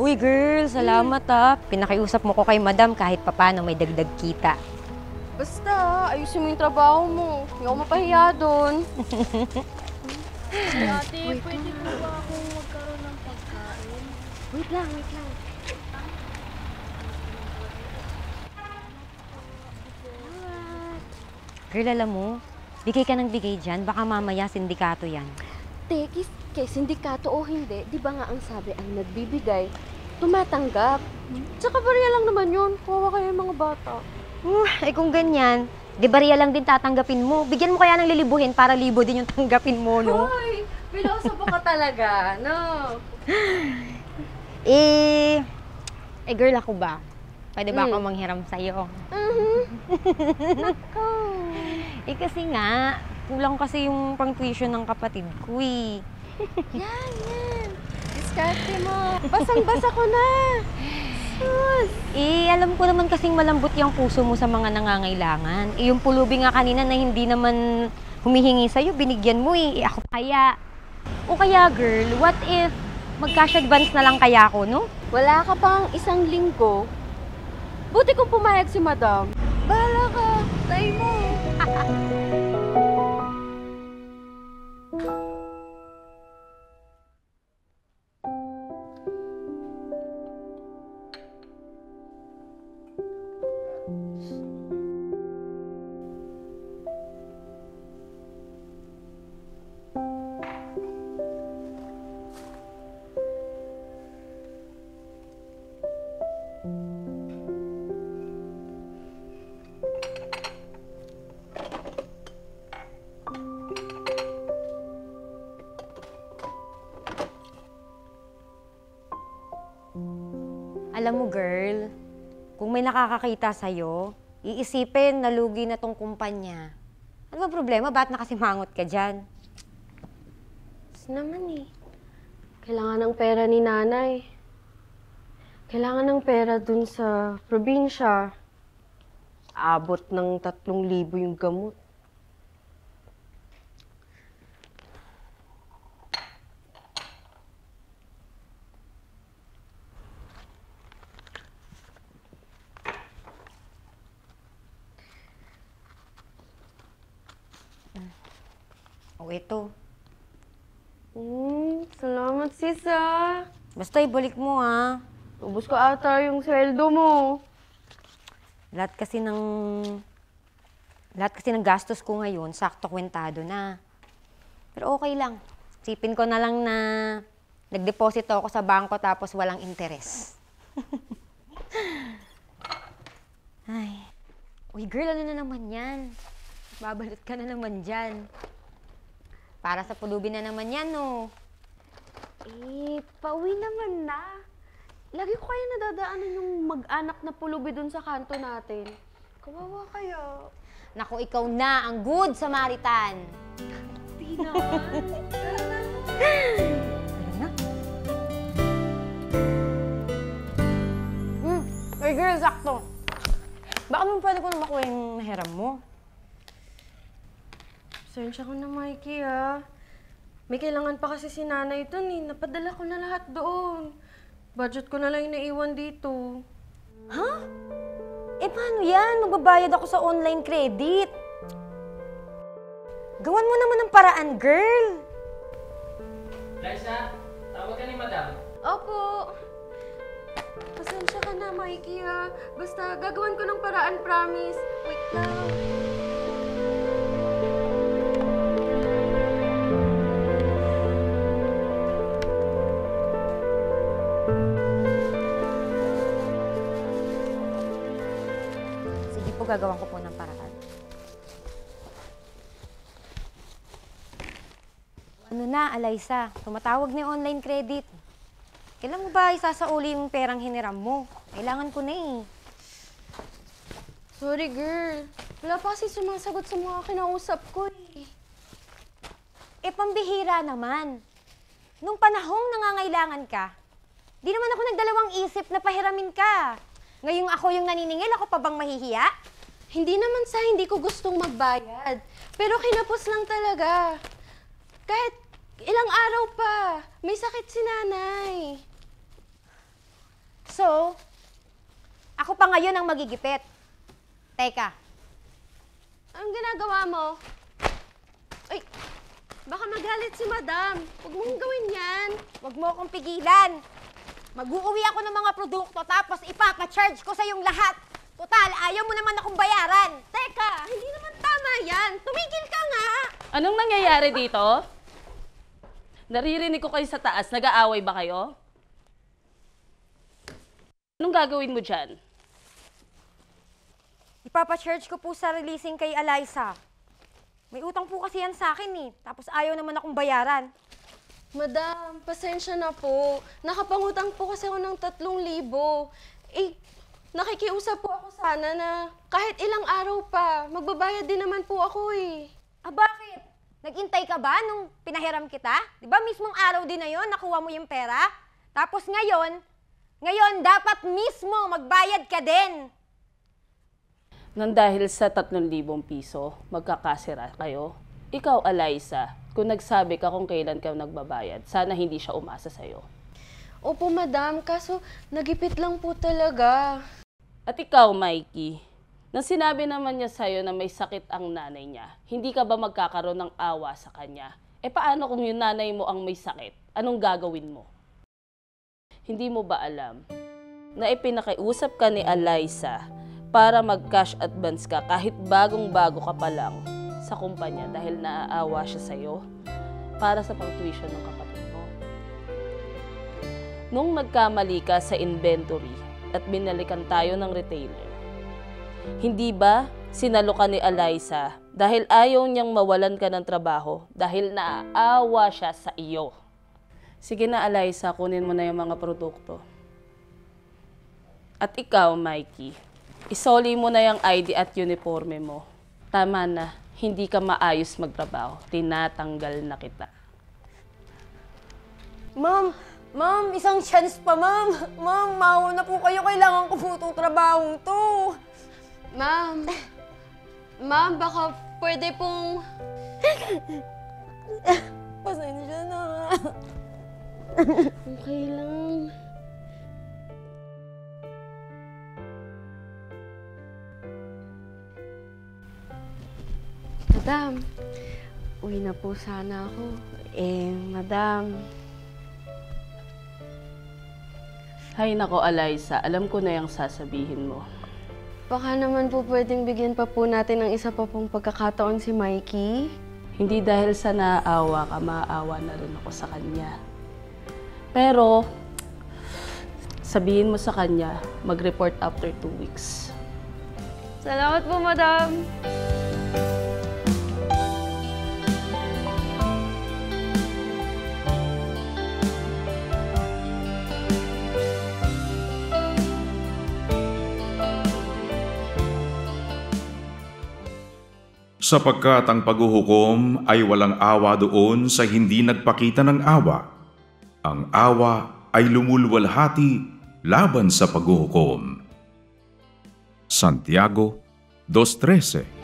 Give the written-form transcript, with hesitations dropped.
Uy girl, salamat ah. Pinakiusap mo ko kay madam kahit papano may dagdag kita. Basta, ayusin mo yung trabaho mo. Hindi ako mapahiya doon. Ate, pwede po ba akong magkaroon ng pagkain? Wait lang. Girl, alam mo, bigay ka ng bigay dyan. Baka mamaya sindikato yan. Tekis, kay sindikato o hindi, di ba nga ang sabi ang nagbibigay, tumatanggap. Tsaka bariya lang naman yun. Kawawa kayo yung mga bata. Kung ganyan, di ba riya lang din tatanggapin mo? Bigyan mo kaya ng lilibuhin para libo din yung tanggapin mo, no? Hoy, pilosopo ka talaga, no? Girl, ako ba? Pwede ba ako manghiram sa'yo? Nako. Kasi nga, kulang kasi yung pang-tuition ng kapatid ko eh. Yan. Diskarte mo. Basang-basa ko na. Sus. Alam ko naman kasing malambot yung puso mo sa mga nangangailangan. Yung pulubi nga kanina na hindi naman humihingi sa'yo, binigyan mo eh. Ako kaya. O kaya girl, what if mag-cash advance na lang kaya ako, no? Wala ka pang isang linggo. Buti kung pumayag si madam. Bahala ka. Tay mo. Alam mo girl, kung may nakakakita sa'yo, iisipin na lugi na tong kumpanya. Ano ba problema? Ba't nakasimangot ka dyan? Kasi naman eh. Kailangan ng pera ni nanay. Kailangan ng pera dun sa probinsya. Abot ng 3,000 yung gamot. O ito. Salamat sis ah. Basta ibalik mo ha. Ubus ko ata yung sweldo mo. Lahat kasi ng gastos ko ngayon, sakto kwentado na. Pero okay lang. Sipin ko na lang na nagdeposito ako sa bangko tapos walang interes. Ay. Uy girl, ano na naman yan? Babalot ka na naman dyan. Para sa pulubi na naman yan, no? Pauwi naman na. Lagi ko kaya nadadaanan yung mag-anak na pulubi dun sa kanto natin. Kawawa kaya. Naku, ikaw na ang good Samaritan. Di na. Uy girl, sakto. Baka naman pwede ko na makuha yung nahiram mo. Pasensya ko na, Mikey, ah. May kailangan pa kasi si nanay dun, eh. Napadala ko na lahat doon. Budget ko na lang yung naiwan dito. Ha? Paano yan? Magbabayad ako sa online credit. Gawan mo naman ng paraan, girl. Liza, tawag ka ni madam. Opo. Pasensya ka na, Mikey, ah. Basta gagawan ko ng paraan, promise. Wait lang. Sige po, gagawan ko po ng paraan. Ano na, Alaysa? Tumatawag na yung online credit. Kailan mo ba isasauli yung perang hiniram mo? Kailangan ko na eh. Sorry, girl. Wala pa kasi sumasagot sa mga kinausap ko, eh. Pambihira naman. Nung panahong nangangailangan ka, di naman ako nagdalawang isip na pahiramin ka. Ngayong ako yung naniningil, ako pa bang mahihiya? Hindi naman sa hindi ko gustong magbayad. Pero kinapos lang talaga. Kahit ilang araw pa, may sakit si nanay. So, ako pa ngayon ang magigipit. Teka, Anong ginagawa mo? Ay, baka magalit si madam. Huwag mong gawin yan. wag mo akong pigilan. Mag-uuwi ako ng mga produkto tapos ipapa-charge ko sa yung lahat. Total, ayaw mo naman akong bayaran. Teka, hindi naman tama yan. Tumigil ka nga. Anong nangyayari dito? Naririnig ko kayo sa taas. Nag-aaway ba kayo? Anong gagawin mo dyan? Ipapa-charge ko po sa releasing kay Eliza. May utang po kasi yan sa akin eh. Tapos ayaw naman akong bayaran. Madam, pasensya na po. Nakapangutang po kasi ako ng 3,000. Eh, nakikiusap po ako sana na kahit ilang araw pa, magbabayad din naman po ako eh. Ah, bakit? Nag-intay ka ba nung pinahiram kita? Di ba mismong araw din na yon nakuha mo yung pera? Tapos ngayon dapat mismo magbayad ka din. Nang dahil sa 3,000 piso, magkakasira kayo. Ikaw, Eliza, kung nagsabi ka kung kailan ka nagbabayad, sana hindi siya umasa sa'yo. Opo, madam. Kaso, nagipit lang po talaga. At ikaw, Mikey, nang sinabi naman niya sa'yo na may sakit ang nanay niya, hindi ka ba magkakaroon ng awa sa kanya? E paano kung yung nanay mo ang may sakit? Anong gagawin mo? Hindi mo ba alam na ipinakiusap ka ni Eliza para mag-cash advance ka kahit bagong-bago ka pa lang sa kumpanya dahil naaawa siya sa'yo para sa pang-tuition ng kapatid mo? Nung nagkamali ka sa inventory at binalikan tayo ng retailer, hindi ba sinalo ka ni Eliza dahil ayaw niyang mawalan ka ng trabaho dahil naaawa siya sa iyo? Sige na, Eliza, kunin mo na yung mga produkto. At ikaw, Mikey, isoli mo na yung ID at uniforme mo. Tama na, hindi ka maayos magtrabaho. Tinatanggal na kita. Ma'am, isang chance pa, ma'am. Ma'am, mauna po kayo. Kailangan ko po itong trabahong to. Ma'am, baka pwede pong... Pasensya na. Okay lang. Madam, uwi na po sana ako. Madam. Hay nako, Eliza, alam ko na yung sasabihin mo. Baka naman po pwedeng bigyan pa po natin ng isa pa pong pagkakataon si Mikey. Hindi dahil sa naaawa ka, maaawa na rin ako sa kanya. Pero, sabihin mo sa kanya, mag-report after 2 weeks. Salamat po, madam. Sapagkat ang paghuhukom ay walang awa doon sa hindi nagpakita ng awa. Ang awa ay lumulwalhati laban sa paghuhukom. Santiago 2:13